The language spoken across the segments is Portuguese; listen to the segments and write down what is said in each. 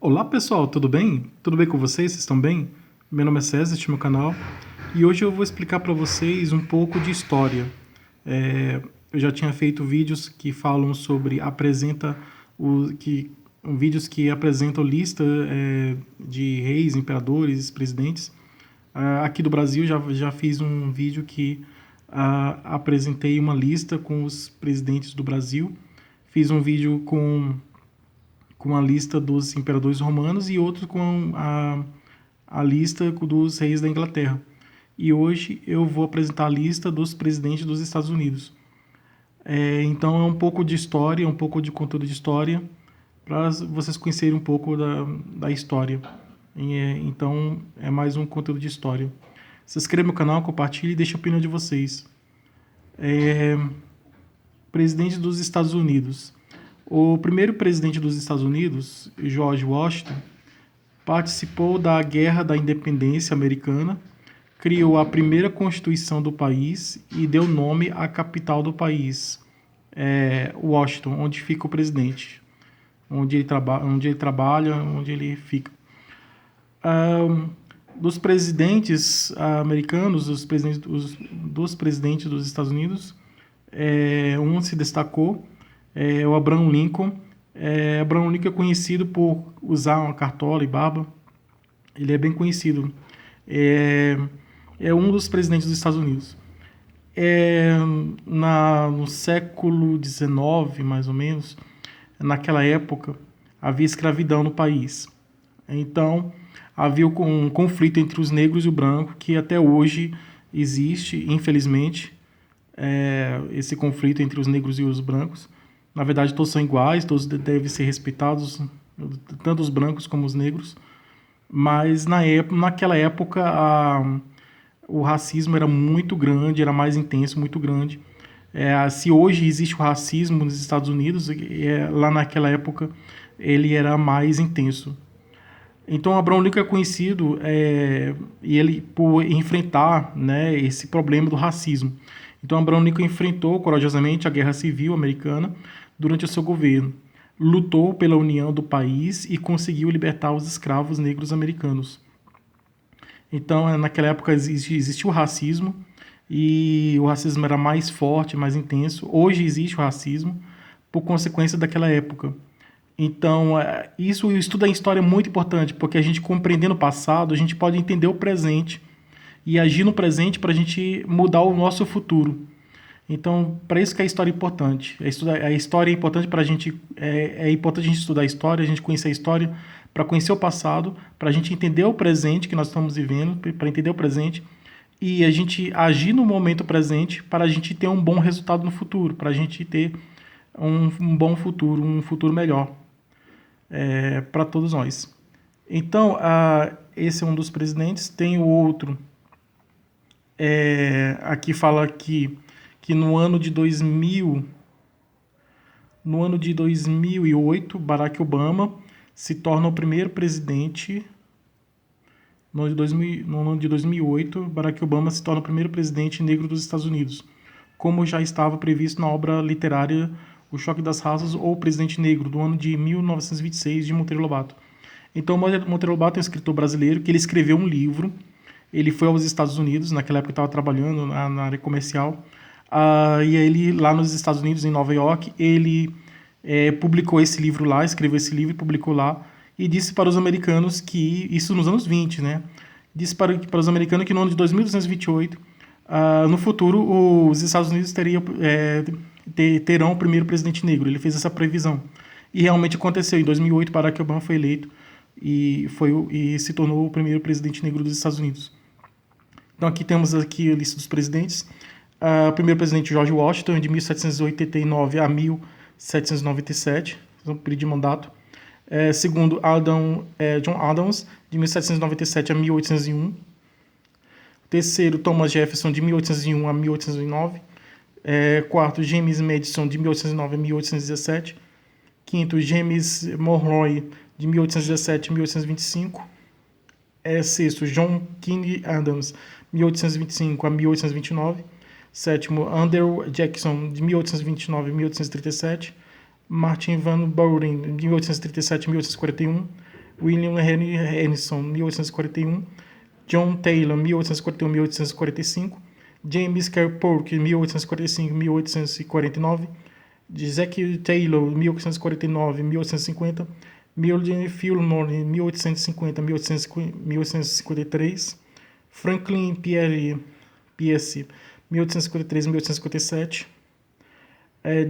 Olá pessoal, tudo bem? Tudo bem com vocês? Vocês estão bem? Meu nome é César, este é meu canal e hoje eu vou explicar para vocês um pouco de história. Eu já tinha feito vídeos que falam sobre vídeos que apresentam lista de reis, imperadores, presidentes. Aqui do Brasil já fiz um vídeo que apresentei uma lista com os presidentes do Brasil. Fiz um vídeo com a lista dos imperadores romanos e outro com a lista dos reis da Inglaterra. E hoje eu vou apresentar a lista dos presidentes dos Estados Unidos. Então é um pouco de história, um pouco de conteúdo de história, para vocês conhecerem um pouco da história. Então é mais um conteúdo de história. Se inscreva no canal, compartilhe e deixe a opinião de vocês. Presidente dos Estados Unidos. O primeiro presidente dos Estados Unidos, George Washington, participou da Guerra da Independência Americana, criou a primeira Constituição do país e deu nome à capital do país, Washington, onde fica o presidente, onde ele trabalha, onde ele fica. Dos presidentes americanos, dos presidentes dos Estados Unidos, um se destacou, o Abraham Lincoln. Abraham Lincoln é conhecido por usar uma cartola e barba. Ele é bem conhecido. É um dos presidentes dos Estados Unidos. No século XIX, mais ou menos, naquela época, havia escravidão no país. Então, havia um conflito entre os negros e o branco, que até hoje existe, infelizmente, esse conflito entre os negros e os brancos. Na verdade, todos são iguais, todos devem ser respeitados, tanto os brancos como os negros. Mas naquela época, o racismo era muito grande, era mais intenso, muito grande. Se hoje existe o racismo nos Estados Unidos, lá naquela época ele era mais intenso. Então, Abraham Lincoln é conhecido e ele por enfrentar, né, esse problema do racismo. Então, Abraham Lincoln enfrentou corajosamente a Guerra Civil Americana durante o seu governo. Lutou pela união do país e conseguiu libertar os escravos negros americanos. Então, naquela época existia o racismo e o racismo era mais forte, mais intenso. Hoje existe o racismo por consequência daquela época. Então, o estudo da história é muito importante, porque a gente compreendendo o passado, a gente pode entender o presente e agir no presente para a gente mudar o nosso futuro. Então, para isso que a história é importante. A história é importante para a gente. É importante a gente estudar a história, a gente conhecer a história, para conhecer o passado, para a gente entender o presente que nós estamos vivendo, para entender o presente e a gente agir no momento presente para a gente ter um bom resultado no futuro, para a gente ter um bom futuro, um futuro melhor para todos nós. Então, esse é um dos presidentes. Tem o outro. Aqui fala que no ano de 2008, Barack Obama se torna o primeiro presidente. No ano de 2008, Barack Obama se torna o primeiro presidente negro dos Estados Unidos, como já estava previsto na obra literária O Choque das Raças ou O Presidente Negro, do ano de 1926, de Monteiro Lobato. Então, Monteiro Lobato é um escritor brasileiro que ele escreveu um livro. Ele foi aos Estados Unidos, naquela época estava trabalhando na área comercial, e ele, lá nos Estados Unidos, em Nova York, ele publicou esse livro lá, escreveu esse livro e publicou lá, e disse para os americanos que, isso nos anos 20, né? Disse para os americanos que no ano de 2228, no futuro, os Estados Unidos terão o primeiro presidente negro. Ele fez essa previsão. E realmente aconteceu. Em 2008, Barack Obama foi eleito e se tornou o primeiro presidente negro dos Estados Unidos. Então aqui temos a lista dos presidentes. O primeiro presidente, George Washington, de 1789 a 1797, um período de mandato. Segundo, John Adams, de 1797 a 1801. Terceiro, Thomas Jefferson, de 1801 a 1809. Quarto, James Madison, de 1809 a 1817. Quinto, James Monroe, de 1817 a 1825. Sexto, John Quincy Adams, 1825 a 1829. Sétimo, Andrew Jackson, de 1829 a 1837. Martin Van Buren, de 1837 a 1841. William Henry Harrison, 1841, John Taylor, 1841-1845, James Kirkpatrick, 1845-1849, Zachary Taylor, 1849-1850, Mildred Fillmore, 1850-1853, Franklin Pierce, 1853-1857,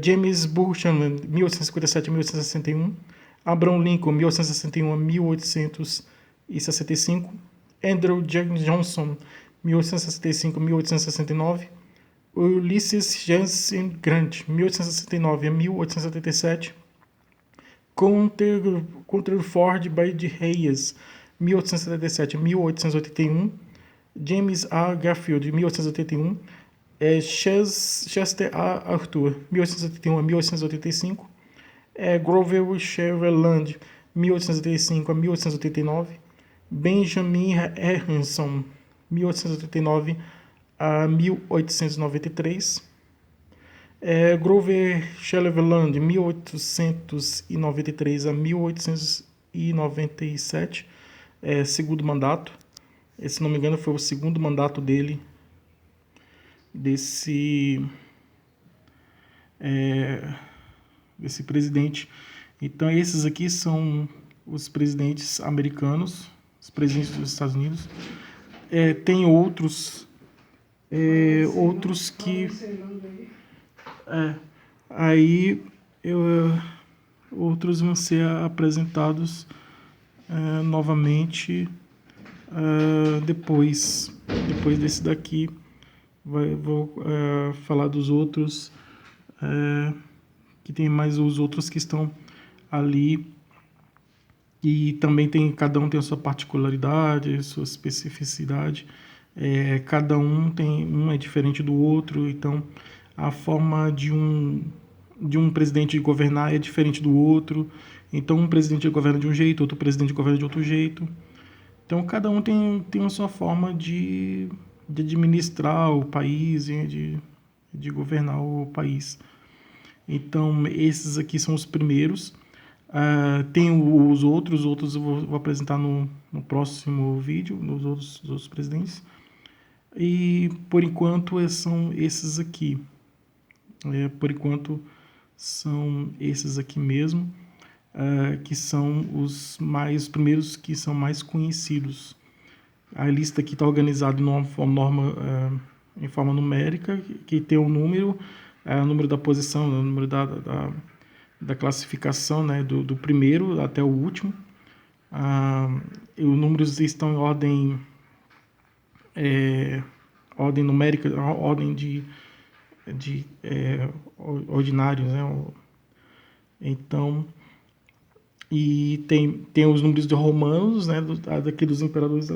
James Buchanan, 1857-1861, Abraham Lincoln, 1861-1865, Andrew Johnson, 1865-1869, Ulysses S. Grant, 1869-1877, Coulterford Bade Hayes, 1877-1881, James A. Garfield, 1881, Chester A. Arthur, 1881-1885, Grover Cleveland, 1885-1889, Benjamin Harrison, 1889-1893, Grover Cleveland, 1893-1897, segundo mandato. Se não me engano, foi o segundo mandato dele, desse presidente. Então, esses aqui são os presidentes americanos, os presidentes dos Estados Unidos. Tem outros que outros vão ser apresentados novamente depois desse daqui. Vou falar dos outros, que tem mais os outros que estão ali, e também cada um tem a sua particularidade, sua especificidade. Cada um é diferente do outro, então a forma de um presidente governar é diferente do outro. Então um presidente governa de um jeito, outro presidente governa de outro jeito. Então cada um tem a sua forma de administrar o país e de governar o país. Então esses aqui são os primeiros. Tem os outros eu vou apresentar no próximo vídeo, nos outros presidentes. E por enquanto são esses aqui. Por enquanto são esses aqui mesmo, que são os primeiros que são mais conhecidos. A lista aqui está organizada em forma numérica, que tem o número da posição, o número da classificação, né, do primeiro até o último. Os números estão em ordem numérica, ordem de ordinários, né? Então, e tem os números de romanos, né, daqui dos imperadores